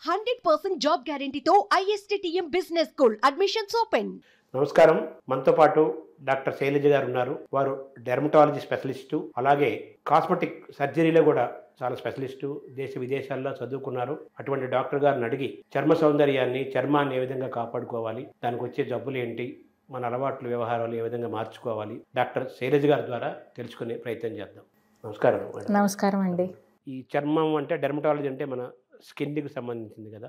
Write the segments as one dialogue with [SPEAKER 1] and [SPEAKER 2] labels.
[SPEAKER 1] 100% job గ్యారంటీతో ISTTM business school admissions open.
[SPEAKER 2] నమస్కారం. మనతో పాటు డాక్టర్ శైలజ గారు ఉన్నారు. వారు డెర్మటాలజీ స్పెషలిస్టు, అలాగే కాస్మెటిక్ సర్జరీలో కూడా చాలా స్పెషలిస్టు, దేశ విదేశాల్లో చదువుకున్నారు. అటువంటి డాక్టర్ గారిని అడిగి చర్మ సౌందర్యాన్ని, చర్మాన్ని ఏ విధంగా కాపాడుకోవాలి, దానికి వచ్చే జబ్బులు ఏంటి, మన అలవాట్లు, వ్యవహారాలు ఏ విధంగా మార్చుకోవాలి, డాక్టర్ శైలజ గారి ద్వారా తెలుసుకునే ప్రయత్నం చేద్దాం. నమస్కారం.
[SPEAKER 3] నమస్కారం అండి.
[SPEAKER 2] ఈ చర్మం అంటే డెర్మటాలజీ అంటే మన స్కిన్కి సంబంధించింది కదా,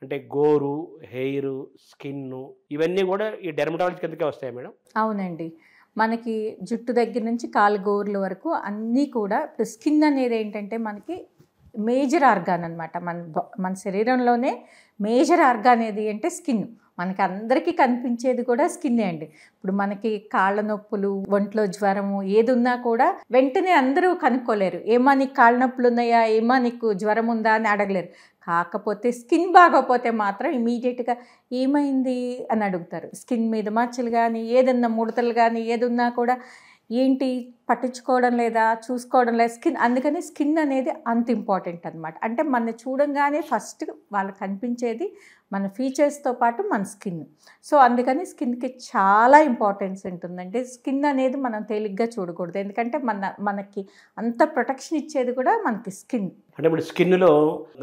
[SPEAKER 2] అంటే గోరు, హెయిర్, స్కిన్ ఇవన్నీ కూడా ఈ డెర్మటాలజీ కిందకే వస్తాయి మేడం?
[SPEAKER 3] అవునండి, మనకి జుట్టు దగ్గర నుంచి కాలు గోర్ల వరకు అన్నీ కూడా. ఇప్పుడు స్కిన్ అనేది ఏంటంటే మనకి మేజర్ ఆర్గాన్ అనమాట. మన శరీరంలోనే మేజర్ ఆర్గాన్ ఏది అంటే స్కిన్. మనకి అందరికీ కనిపించేది కూడా స్కిన్నే అండి. ఇప్పుడు మనకి కాళ్ళ నొప్పులు, ఒంట్లో జ్వరము ఏది ఉన్నా కూడా వెంటనే అందరూ కనుక్కోలేరు. ఏమా నీకు కాళ్ళ నొప్పులు ఉన్నాయా, ఏమా నీకు జ్వరం ఉందా అని అడగలేరు. కాకపోతే స్కిన్ బాగోపోతే మాత్రం ఇమీడియట్గా ఏమైంది అని అడుగుతారు. స్కిన్ మీద మచ్చలు కానీ, ఏదన్నా ముడతలు కానీ ఏది ఉన్నా కూడా ఏంటి పట్టించుకోవడం లేదా, చూసుకోవడం లేదా స్కిన్. అందుకని స్కిన్ అనేది అంత ఇంపార్టెంట్ అనమాట. అంటే మన చూడంగానే ఫస్ట్ వాళ్ళకి కనిపించేది మన ఫీచర్స్తో పాటు మన స్కిన్. సో అందుకని స్కిన్కి చాలా ఇంపార్టెన్స్ ఉంటుందండి. స్కిన్ అనేది మనం తేలిగ్గా చూడకూడదు, ఎందుకంటే మనకి అంత ప్రొటెక్షన్ ఇచ్చేది కూడా మనకి స్కిన్.
[SPEAKER 2] అంటే ఇప్పుడు స్కిన్లో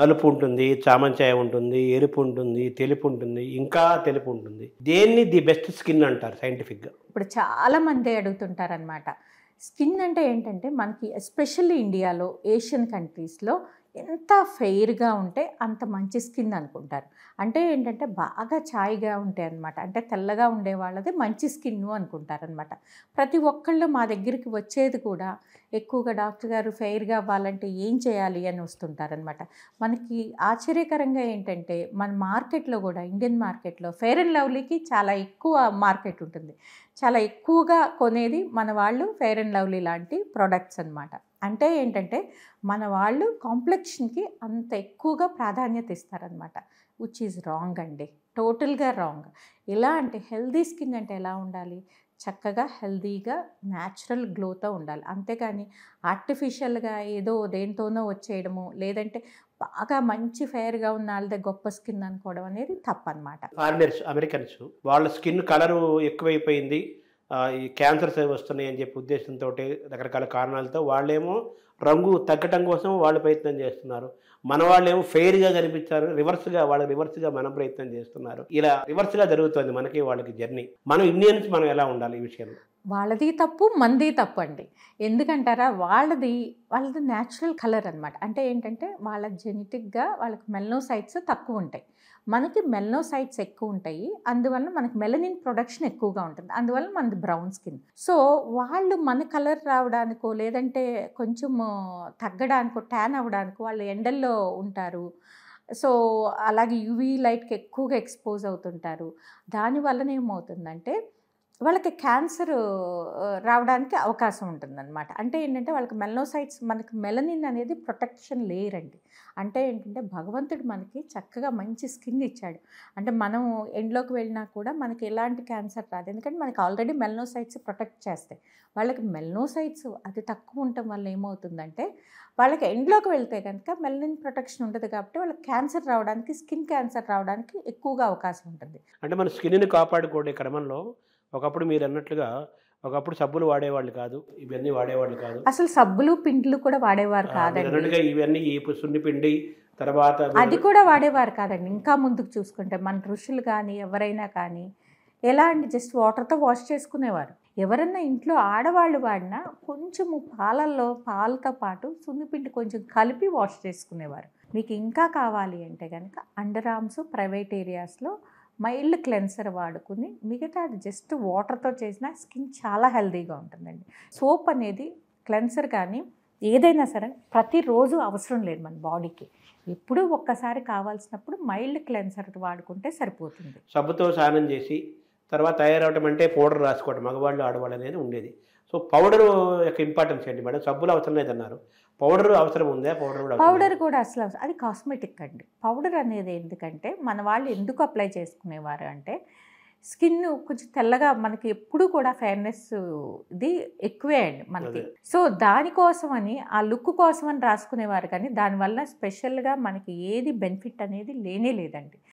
[SPEAKER 2] నలుపు ఉంటుంది, చామంచాయ ఉంటుంది, ఎరుపు ఉంటుంది, తెలుపు ఉంటుంది, ఇంకా తెలుపు ఉంటుంది. దేన్ని ది బెస్ట్ స్కిన్ అంటారు సైంటిఫిక్గా?
[SPEAKER 3] ఇప్పుడు చాలామంది అడుగుతుంటారనమాట. స్కిన్ అంటే ఏంటంటే మనకి ఎస్పెషల్లీ ఇండియాలో, ఏషియన్ కంట్రీస్లో ఎంత ఫెయిర్గా ఉంటే అంత మంచి స్కిన్ అనుకుంటారు. అంటే ఏంటంటే బాగా ఛాయ్గా ఉంటాయి అనమాట. అంటే తెల్లగా ఉండే వాళ్ళది మంచి స్కిన్ అనుకుంటారనమాట. ప్రతి ఒక్కళ్ళు మా దగ్గరికి వచ్చేది కూడా ఎక్కువగా డాక్టర్ గారు ఫెయిర్గా అవ్వాలంటే ఏం చేయాలి అని వస్తుంటారనమాట. మనకి ఆశ్చర్యకరంగా ఏంటంటే మన మార్కెట్లో కూడా, ఇండియన్ మార్కెట్లో ఫెయిర్ అండ్ లవ్లీకి చాలా ఎక్కువ మార్కెట్ ఉంటుంది. చాలా ఎక్కువగా కొనేది మన వాళ్ళు ఫెయిర్ అండ్ లవ్లీ లాంటి ప్రోడక్ట్స్ అనమాట. అంటే ఏంటంటే మన వాళ్ళు కాంప్లెక్షన్కి అంత ఎక్కువగా ప్రాధాన్యత ఇస్తారనమాట. విచ్ ఈజ్ రాంగ్ అండి, టోటల్గా రాంగ్. ఎలా అంటే హెల్దీ స్కిన్ అంటే ఎలా ఉండాలి, చక్కగా హెల్దీగా న్యాచురల్ గ్లోతో ఉండాలి. అంతేకాని ఆర్టిఫిషియల్గా ఏదో దేంతోనో వచ్చేయడము, లేదంటే బాగా మంచి ఫెయిర్గా ఉన్న వాళ్ళదే గొప్ప స్కిన్ అనుకోవడం అనేది తప్పనమాట.
[SPEAKER 2] ఫారినర్స్, అమెరికన్స్ వాళ్ళ స్కిన్ కలరు ఎక్కువైపోయింది, ఈ క్యాన్సర్స్ వస్తున్నాయి అని చెప్పి ఉద్దేశంతో, రకరకాల కారణాలతో వాళ్ళేమో రంగు తగ్గటం కోసం వాళ్ళు ప్రయత్నం చేస్తున్నారు. మన వాళ్ళేమో ఫెయిర్గా కనిపించారు, రివర్స్గా మనం ప్రయత్నం చేస్తున్నారు. ఇలా రివర్స్గా జరుగుతుంది మనకి వాళ్ళకి జర్నీ. మనం ఇండియన్స్ మనం ఎలా ఉండాలి ఈ విషయంలో?
[SPEAKER 3] వాళ్ళది తప్పు, మనది తప్పు అండి. ఎందుకంటారా, వాళ్ళది న్యాచురల్ కలర్ అనమాట. అంటే ఏంటంటే వాళ్ళ జెనెటిక్గా వాళ్ళకి మెలనోసైట్స్ తక్కువ ఉంటాయి, మనకి మెలనోసైట్స్ ఎక్కువ ఉంటాయి. అందువల్ల మనకి మెలనిన్ ప్రొడక్షన్ ఎక్కువగా ఉంటుంది, అందువల్ల మనది బ్రౌన్ స్కిన్. సో వాళ్ళు మన కలర్ రావడానికో, లేదంటే కొంచెం తగ్గడానికో, ట్యాన్ అవ్వడానికో వాళ్ళు ఎండల్లో ఉంటారు. సో అలాగే యూవీ లైట్కి ఎక్కువగా ఎక్స్పోజ్ అవుతుంటారు. దానివల్లన ఏమవుతుందంటే వాళ్ళకి క్యాన్సర్ రావడానికి అవకాశం ఉంటుందన్నమాట. అంటే ఏంటంటే వాళ్ళకి మెలనోసైట్స్, మనకి మెలనిన్ అనేది ప్రొటెక్షన్ లేయర్ అండి. అంటే ఏంటంటే భగవంతుడు మనకి చక్కగా మంచి స్కిన్ ఇచ్చాడు. అంటే మనం ఎండ్లోకి వెళ్ళినా కూడా మనకి ఎలాంటి క్యాన్సర్ రాదు, ఎందుకంటే మనకి ఆల్రెడీ మెలనోసైట్స్ ప్రొటెక్ట్ చేస్తాయి. వాళ్ళకి మెలనోసైట్స్ అది తక్కువ ఉండటం వల్ల ఏమవుతుందంటే వాళ్ళకి ఎండ్లోకి వెళ్తే కనుక మెలనిన్ ప్రొటెక్షన్ ఉంటుంది, కాబట్టి వాళ్ళకి క్యాన్సర్ రావడానికి, స్కిన్ క్యాన్సర్ రావడానికి ఎక్కువగా అవకాశం ఉంటుంది.
[SPEAKER 2] అంటే మన స్కిన్ని కాపాడుకోవడే క్రమంలో ఒకప్పుడు మీరు అన్నట్లుగా ఒకప్పుడు సబ్బులు వాడేవాళ్ళు కాదు, ఇవన్నీ వాడేవాళ్ళు కాదు,
[SPEAKER 3] అసలు సబ్బులు పిండిలు కూడా వాడేవారు కాదండి.
[SPEAKER 2] ఇవన్నీ ఈ సున్నిపిండి తర్వాత
[SPEAKER 3] అది కూడా వాడేవారు కాదండి. ఇంకా ముందుకు చూసుకుంటే మన ఋషులు కానీ ఎవరైనా కానీ ఎలా అండి, జస్ట్ వాటర్తో వాష్ చేసుకునేవారు. ఎవరన్నా ఇంట్లో ఆడవాళ్ళు వాడినా కొంచెము పాలతో పాటు సున్నిపిండి కొంచెం కలిపి వాష్ చేసుకునేవారు. మీకు ఇంకా కావాలి అంటే కనుక అండర్ ఆర్మ్స్, ప్రైవేట్ ఏరియాస్లో మైల్డ్ క్లెన్సర్ వాడుకుని, మిగతా అది జస్ట్ వాటర్తో చేసిన స్కిన్ చాలా హెల్తీగా ఉంటుందండి. సోప్ అనేది, క్లెన్సర్ కానీ ఏదైనా సరే ప్రతిరోజు అవసరం లేదు మన బాడీకి. ఎప్పుడూ ఒక్కసారి కావాల్సినప్పుడు మైల్డ్ క్లెన్సర్ వాడుకుంటే సరిపోతుంది.
[SPEAKER 2] సబ్బుతో స్నానం చేసి తర్వాత తయారవటం అంటే పౌడర్ రాసుకోవడం మగవాళ్ళు, ఆడవాళ్ళు అనేది ఉండేది. సో పౌడర్ యొక్క ఇంపార్టెన్స్ ఏంటి మేడం? సబ్బులు అవసరం లేదన్నారు, పౌడర్ అవసరం ఉందా?
[SPEAKER 3] పౌడర్ కూడా అసలు అది కాస్మెటిక్ అండి. పౌడర్ అనేది ఎందుకంటే మన వాళ్ళు ఎందుకు అప్లై చేసుకునేవారు అంటే స్కిన్ కొంచెం తెల్లగా మనకి ఎప్పుడు కూడా ఫెయిర్నెస్ ఇది ఎక్కువే అండి మనకి. సో దానికోసం అని ఆ లుక్ కోసం అని రాసుకునేవారు, కానీ దానివల్ల స్పెషల్గా మనకి ఏది బెనిఫిట్ అనేది లేనే లేదండి.